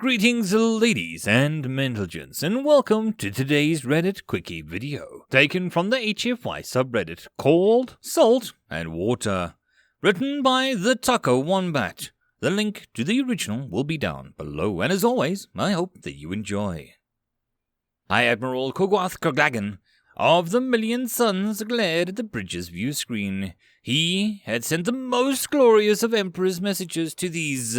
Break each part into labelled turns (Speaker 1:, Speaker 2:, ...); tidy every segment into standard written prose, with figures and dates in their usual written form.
Speaker 1: Greetings ladies and gents, and welcome to today's Reddit Quickie video, taken from the HFY subreddit called Salt and Water, written by the Taco Wombat. The link to the original will be down below, and as always, I hope that you enjoy. High Admiral Kogwath Koglagan of the Million Suns glared at the bridge's view screen. He had sent the most glorious of Emperor's messages to these,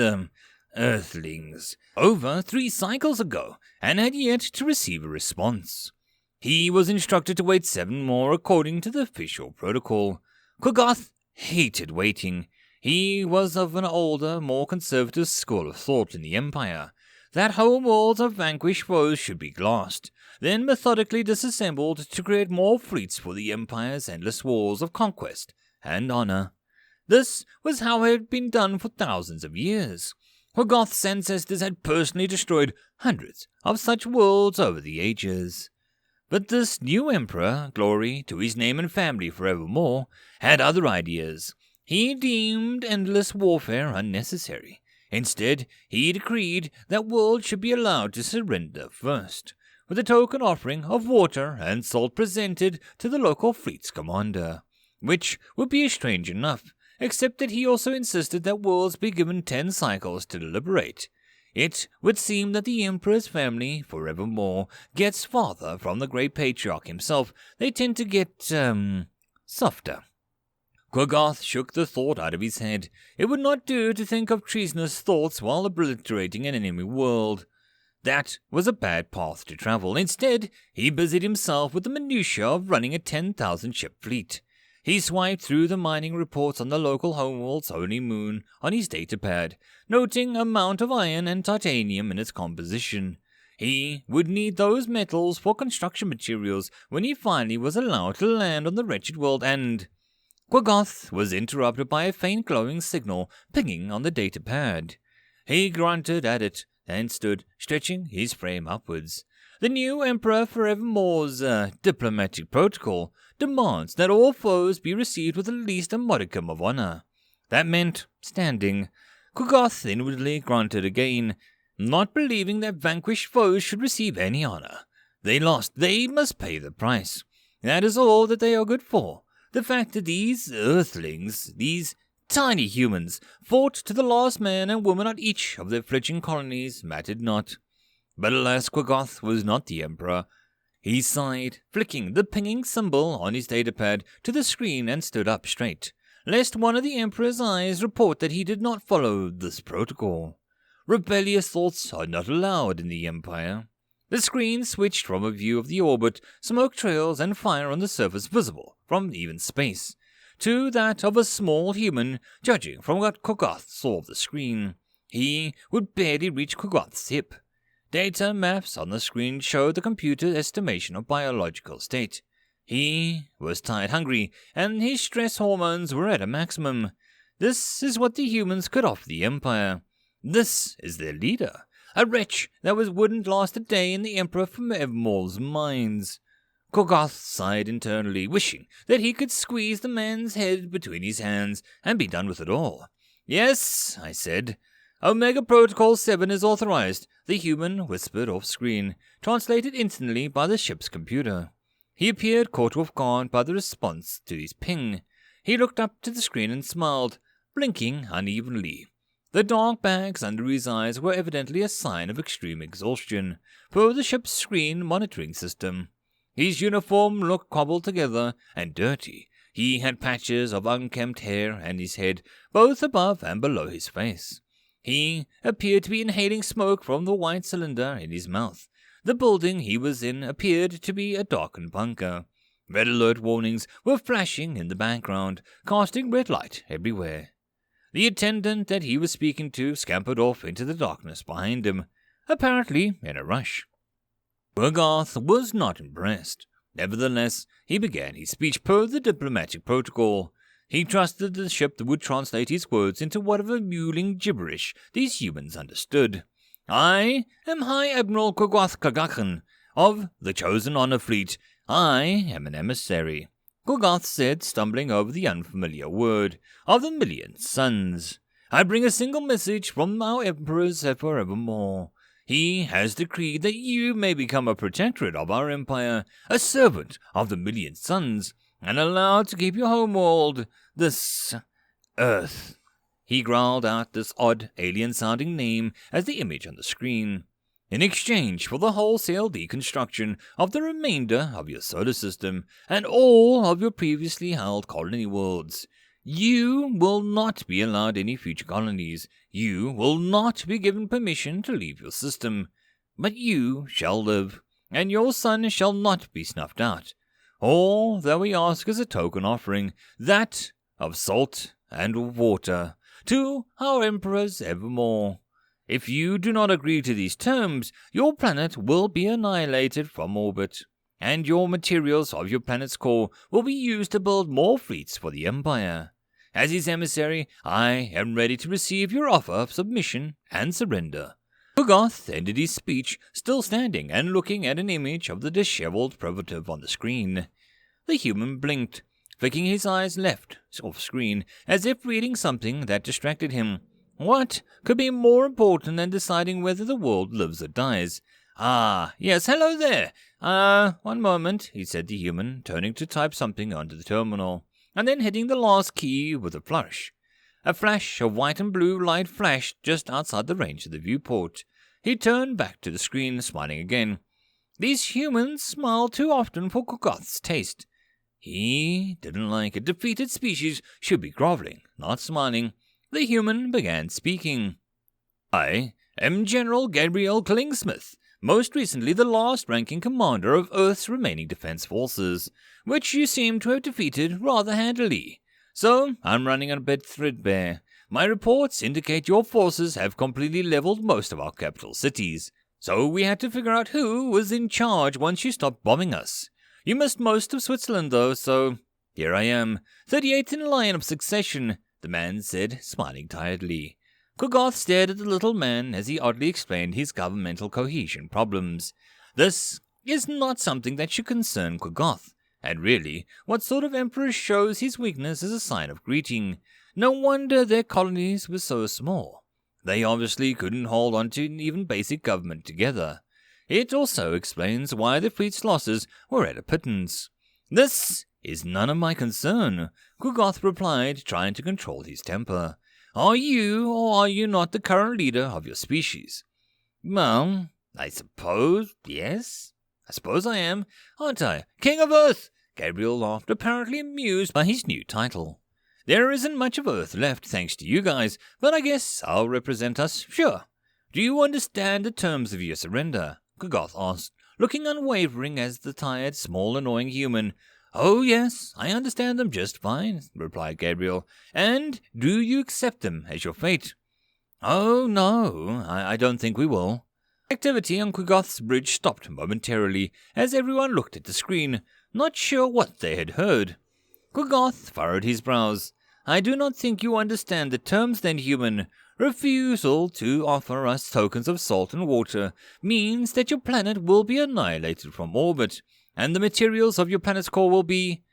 Speaker 1: Earthlings over 3 cycles ago, and had yet to receive a response. He was instructed to wait 7 more according to the official protocol. Kogoth hated waiting. He was of an older, more conservative school of thought in the Empire, that home worlds of vanquished foes should be glassed, then methodically disassembled to create more fleets for the Empire's endless wars of conquest and honor. This was how it had been done for thousands of years. Kogoth's ancestors had personally destroyed hundreds of such worlds over the ages. But this new emperor, glory to his name and family forevermore, had other ideas. He deemed endless warfare unnecessary. Instead, he decreed that worlds should be allowed to surrender first, with a token offering of water and salt presented to the local fleet's commander, which would be strange enough, except that he also insisted that worlds be given 10 cycles to deliberate. It would seem that the Emperor's family, forevermore, gets farther from the great patriarch himself. They tend to get, softer. Kogoth shook the thought out of his head. It would not do to think of treasonous thoughts while obliterating an enemy world. That was a bad path to travel. Instead, he busied himself with the minutiae of running a 10,000-ship fleet. He swiped through the mining reports on the local homeworld's only moon on his datapad, noting amount of iron and titanium in its composition. He would need those metals for construction materials when he finally was allowed to land on the wretched world, and Kogoth was interrupted by a faint glowing signal pinging on the datapad. He grunted at it and stood, stretching his frame upwards. The new Emperor Forevermore's diplomatic protocol demands that all foes be received with at least a modicum of honor. That meant standing. Kogoth inwardly grunted again, not believing that vanquished foes should receive any honor. They lost. They must pay the price. That is all that they are good for. The fact that these Earthlings, these tiny humans, fought to the last man and woman on each of their fledgling colonies mattered not. But alas, Kogoth was not the Emperor. He sighed, flicking the pinging symbol on his datapad to the screen, and stood up straight, lest one of the Emperor's eyes report that he did not follow this protocol. Rebellious thoughts are not allowed in the Empire. The screen switched from a view of the orbit, smoke trails and fire on the surface visible from even space, to that of a small human, judging from what Kogoth saw of the screen. He would barely reach Kogoth's hip. Data maps on the screen showed the computer's estimation of biological state. He was tired, hungry, and his stress hormones were at a maximum. This is what the humans could offer the Empire. This is their leader, a wretch that wouldn't last a day in the Emperor Forevermore's minds. Kogoth sighed internally, wishing that he could squeeze the man's head between his hands and be done with it all. "Yes," I said. "Omega Protocol 7 is authorized," the human whispered off-screen, translated instantly by the ship's computer. He appeared caught off guard by the response to his ping. He looked up to the screen and smiled, blinking unevenly. The dark bags under his eyes were evidently a sign of extreme exhaustion per the ship's screen monitoring system. His uniform looked cobbled together and dirty. He had patches of unkempt hair and his head, both above and below his face. He appeared to be inhaling smoke from the white cylinder in his mouth. The building he was in appeared to be a darkened bunker. Red alert warnings were flashing in the background, casting red light everywhere. The attendant that he was speaking to scampered off into the darkness behind him, apparently in a rush. Kogoth was not impressed. Nevertheless, he began his speech per the diplomatic protocol. He trusted the ship would translate his words into whatever mewling gibberish these humans understood. "I am High Admiral Kogoth Kagakhan of the Chosen Honor Fleet. I am an emissary," Kogoth said, stumbling over the unfamiliar word, "of the Million Suns. I bring a single message from our Emperors forevermore. He has decreed that you may become a protectorate of our empire, a servant of the million suns, and allowed to keep your homeworld, this Earth. He growled out this odd, alien-sounding name as the image on the screen. In exchange for the wholesale deconstruction of the remainder of your solar system and all of your previously held colony worlds, you will not be allowed any future colonies. You will not be given permission to leave your system. But you shall live, and your sun shall not be snuffed out. All that we ask is a token offering, that of salt and water, to our emperors evermore. If you do not agree to these terms, your planet will be annihilated from orbit, and your materials of your planet's core will be used to build more fleets for the Empire. As his emissary, I am ready to receive your offer of submission and surrender." Kugoth ended his speech, still standing and looking at an image of the disheveled privative on the screen. The human blinked, flicking his eyes left off-screen, as if reading something that distracted him. What could be more important than deciding whether the world lives or dies? "Ah, yes, hello there. One moment," he said to the human, turning to type something onto the terminal, and then hitting the last key with a flourish. A flash of white and blue light flashed just outside the range of the viewport. He turned back to the screen, smiling again. These humans smile too often for Kugoth's taste. He didn't like a defeated species should be groveling, not smiling. The human began speaking. "I am General Gabriel Killingsmith, most recently the last-ranking commander of Earth's remaining defense forces, which you seem to have defeated rather handily. So I'm running a bit threadbare. My reports indicate your forces have completely leveled most of our capital cities, so we had to figure out who was in charge once you stopped bombing us. You missed most of Switzerland, though, so here I am, 38th in line of succession," the man said, smiling tiredly. Kugoth stared at the little man as he oddly explained his governmental cohesion problems. This is not something that should concern Kugoth, and really, what sort of emperor shows his weakness as a sign of greeting? No wonder their colonies were so small. They obviously couldn't hold on to even basic government together. It also explains why the fleet's losses were at a pittance. "This is none of my concern," Kugoth replied, trying to control his temper. "Are you or are you not the current leader of your species?" "Well, I suppose, yes. I suppose I am, aren't I? King of Earth!" Gabriel laughed, apparently amused by his new title. "There isn't much of Earth left, thanks to you guys, but I guess I'll represent us, sure. Do you understand the terms of your surrender?" Kugoth asked, looking unwavering as the tired, small, annoying human. "Oh, yes, I understand them just fine," replied Gabriel. "And do you accept them as your fate?" "Oh, no, I don't think we will." Activity on Kugoth's bridge stopped momentarily as everyone looked at the screen, not sure what they had heard. Kugoth furrowed his brows. "I do not think you understand the terms then, human. Refusal to offer us tokens of salt and water means that your planet will be annihilated from orbit, and the materials of your planet's core will be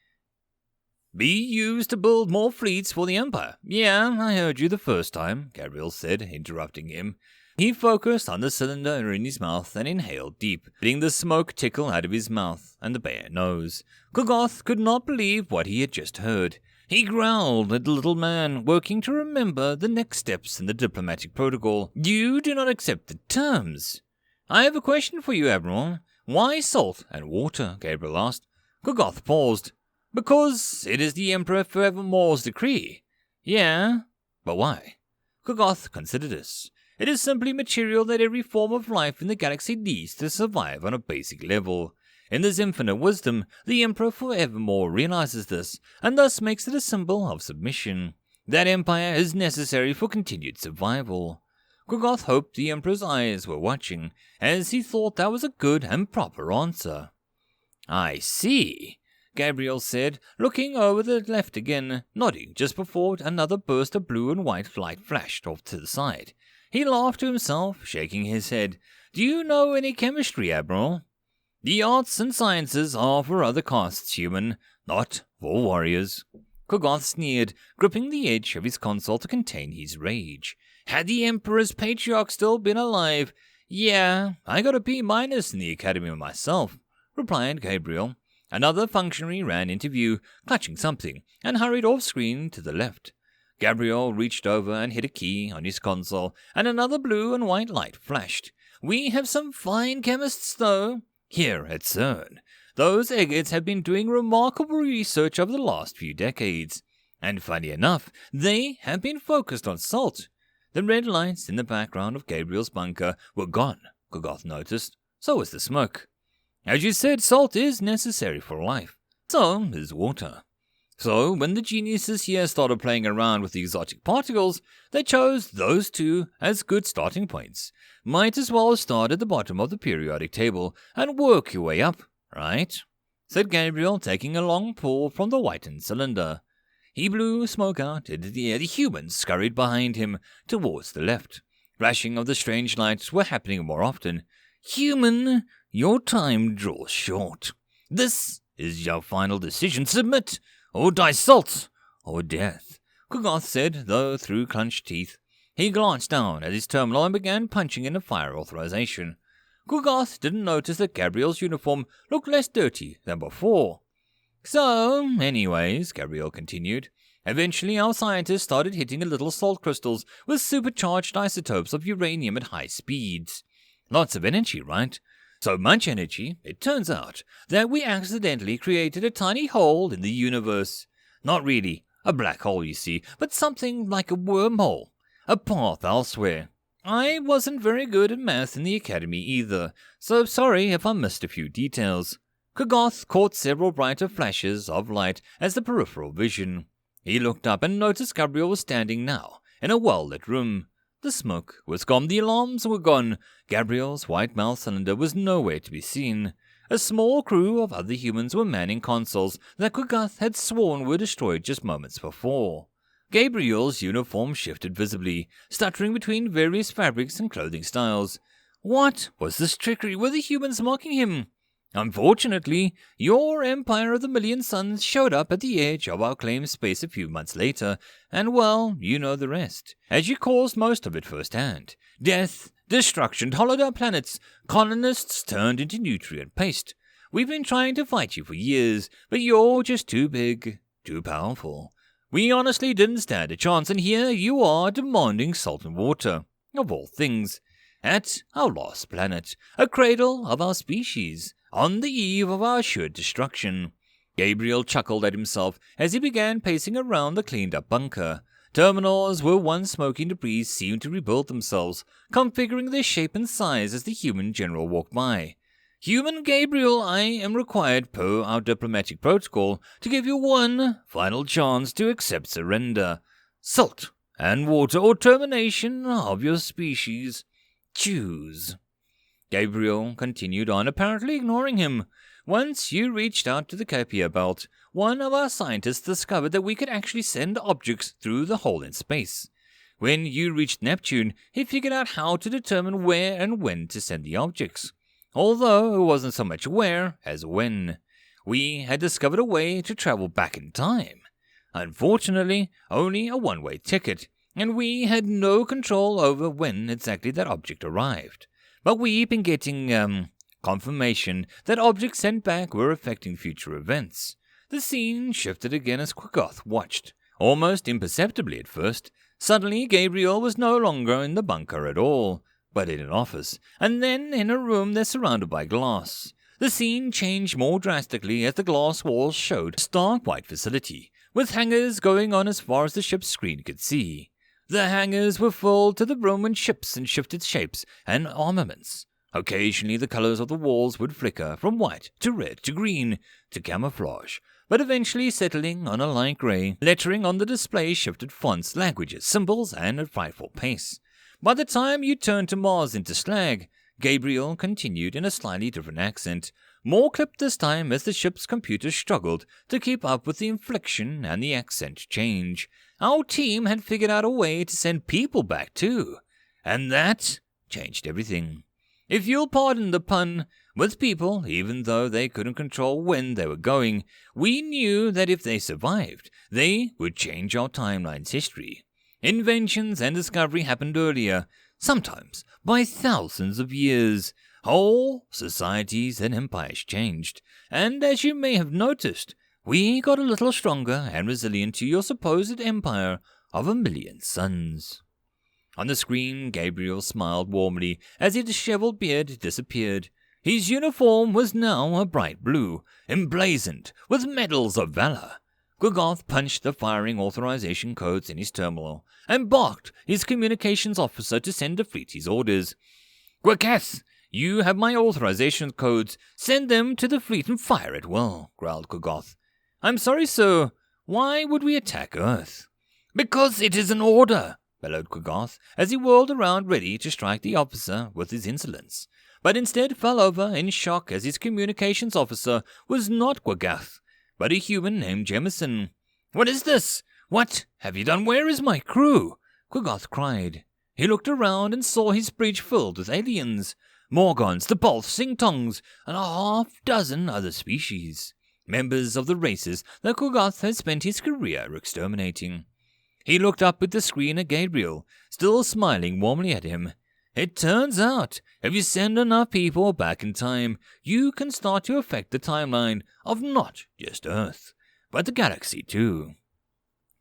Speaker 1: used to build more fleets for the Empire." "Yeah, I heard you the first time," Gabriel said, interrupting him. He focused on the cylinder in his mouth and inhaled deep, letting the smoke tickle out of his mouth and the bare nose. Kugoth could not believe what he had just heard. He growled at the little man, working to remember the next steps in the diplomatic protocol. "You do not accept the terms." "I have a question for you, Admiral. Why salt and water?" Gabriel asked. Kugoth paused. "Because it is the Emperor Forevermore's decree." "Yeah, but why?" Kugoth considered this. "It is simply material that every form of life in the galaxy needs to survive on a basic level. In his infinite wisdom, the Emperor Forevermore realizes this, and thus makes it a symbol of submission. That empire is necessary for continued survival." Kugoth hoped the Emperor's eyes were watching, as he thought that was a good and proper answer. "I see," Gabriel said, looking over the left again, nodding just before another burst of blue and white light flashed off to the side. He laughed to himself, shaking his head. "Do you know any chemistry, Admiral?" "The arts and sciences are for other castes, human, not for warriors." Kugoth sneered, gripping the edge of his console to contain his rage. Had the Emperor's patriarch still been alive, Yeah, I got a B- in the academy myself, replied Gabriel. Another functionary ran into view, clutching something, and hurried off-screen to the left. Gabriel reached over and hit a key on his console, and another blue and white light flashed. We have some fine chemists, though, here at CERN. Those eggheads have been doing remarkable research over the last few decades. And funny enough, they have been focused on salt. The red lights in the background of Gabriel's bunker were gone, Kogoth noticed. So was the smoke. As you said, salt is necessary for life. So is water. So when the geniuses here started playing around with the exotic particles, they chose those two as good starting points. Might as well start at the bottom of the periodic table and work your way up, right? Said Gabriel, taking a long pull from the whitened cylinder. He blew smoke out into the air. The humans scurried behind him towards the left. Flashing of the strange lights were happening more often. Human, your time draws short. This is your final decision. Submit, or die salt, or death, Kogoth said, though through clenched teeth. He glanced down at his terminal and began punching in a fire authorization. Kogoth didn't notice that Gabriel's uniform looked less dirty than before. So, anyways, Gabriel continued, eventually our scientists started hitting a little salt crystals with supercharged isotopes of uranium at high speeds. Lots of energy, right? So much energy, it turns out, that we accidentally created a tiny hole in the universe. Not really a black hole, you see, but something like a wormhole, a path elsewhere. I wasn't very good at math in the academy either, so sorry if I missed a few details. Kogoth caught several brighter flashes of light as the peripheral vision. He looked up and noticed Gabriel was standing now in a well-lit room. The smoke was gone, the alarms were gone. Gabriel's white mouth cylinder was nowhere to be seen. A small crew of other humans were manning consoles that Kogoth had sworn were destroyed just moments before. Gabriel's uniform shifted visibly, stuttering between various fabrics and clothing styles. What was this trickery? Were the humans mocking him? Unfortunately, your Empire of the Million Suns showed up at the edge of our claimed space a few months later, and well, you know the rest, as you caused most of it firsthand. Death, destruction, hollowed out planets, colonists turned into nutrient paste. We've been trying to fight you for years, but you're just too big, too powerful. We honestly didn't stand a chance, and here you are demanding salt and water, of all things, at our lost planet, a cradle of our species, on the eve of our assured destruction. Gabriel chuckled at himself as he began pacing around the cleaned-up bunker. Terminals where once smoking debris seemed to rebuild themselves, configuring their shape and size as the human general walked by. Human Gabriel, I am required per our diplomatic protocol to give you one final chance to accept surrender. Salt and water or termination of your species. Choose. Gabriel continued on, apparently ignoring him. Once you reached out to the Kuiper belt, one of our scientists discovered that we could actually send objects through the hole in space. When you reached Neptune, he figured out how to determine where and when to send the objects. Although it wasn't so much where as when. We had discovered a way to travel back in time. Unfortunately, only a one-way ticket, and we had no control over when exactly that object arrived. But we've been getting, confirmation that objects sent back were affecting future events. The scene shifted again as Kogoth watched, almost imperceptibly at first. Suddenly, Gabriel was no longer in the bunker at all, but in an office, and then in a room that's surrounded by glass. The scene changed more drastically as the glass walls showed a stark white facility, with hangars going on as far as the ship's screen could see. The hangars were filled to the brim with ships in shifted shapes and armaments. Occasionally the colors of the walls would flicker from white to red to green to camouflage, but eventually settling on a light gray. Lettering on the display shifted fonts, languages, symbols, and at a frightful pace. By the time you turned to Mars into slag, Gabriel continued in a slightly different accent, more clipped this time as the ship's computer struggled to keep up with the inflection and the accent change. Our team had figured out a way to send people back too, and that changed everything. If you'll pardon the pun, with people, even though they couldn't control when they were going, we knew that if they survived, they would change our timeline's history. Inventions and discovery happened earlier, sometimes by thousands of years. Whole societies and empires changed, and as you may have noticed, we got a little stronger and resilient to your supposed empire of 1,000,000 suns. On the screen, Gabriel smiled warmly as his disheveled beard disappeared. His uniform was now a bright blue, emblazoned with medals of valor. Gwiggoth punched the firing authorization codes in his terminal and barked his communications officer to send the fleet his orders. "Gwiggoth, you have my authorization codes. Send them to the fleet and fire at will," growled Gwiggoth. "I'm sorry, sir. Why would we attack Earth?" "Because it is an order," bellowed Gwiggoth as he whirled around ready to strike the officer with his insolence, but instead fell over in shock as his communications officer was not Gwiggoth, but a human named Jemison. "What is this? What have you done? Where is my crew?" Gwiggoth cried. He looked around and saw his bridge filled with aliens, Morgons, the Bolth, Sing-Tongs, and a half-dozen other species, members of the races that Gwiggoth had spent his career exterminating. He looked up at the screen at Gabriel, still smiling warmly at him. "It turns out, if you send enough people back in time, you can start to affect the timeline of not just Earth, but the galaxy too."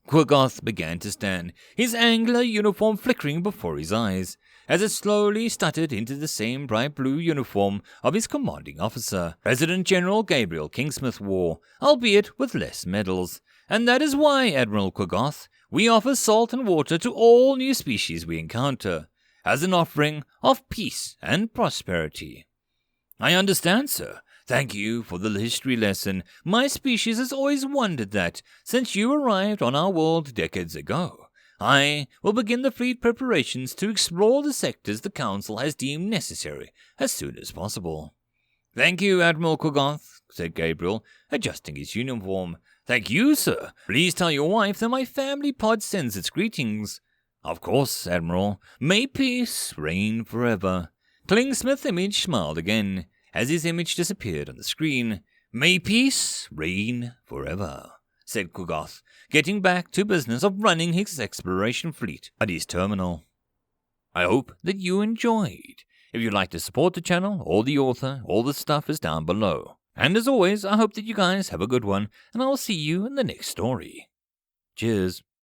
Speaker 1: Gwiggoth began to stand, his angular uniform flickering before his eyes, as it slowly stuttered into the same bright blue uniform of his commanding officer, President General Gabriel Kingsmith wore, albeit with less medals. "And that is why, Admiral Gwiggoth, we offer salt and water to all new species we encounter, as an offering of peace and prosperity." "I understand, sir. Thank you for the history lesson. My species has always wondered that, since you arrived on our world decades ago, I will begin the fleet preparations to explore the sectors the Council has deemed necessary as soon as possible." "Thank you, Admiral Gwiggoth," said Gabriel, adjusting his uniform. "Thank you, sir. Please tell your wife that my family pod sends its greetings." "Of course, Admiral. May peace reign forever." Klingsmith's image smiled again, as his image disappeared on the screen. "May peace reign forever," said Gwiggoth, getting back to business of running his exploration fleet at his terminal. I hope that you enjoyed. If you'd like to support the channel or the author, all the stuff is down below. And as always, I hope that you guys have a good one, and I'll see you in the next story. Cheers.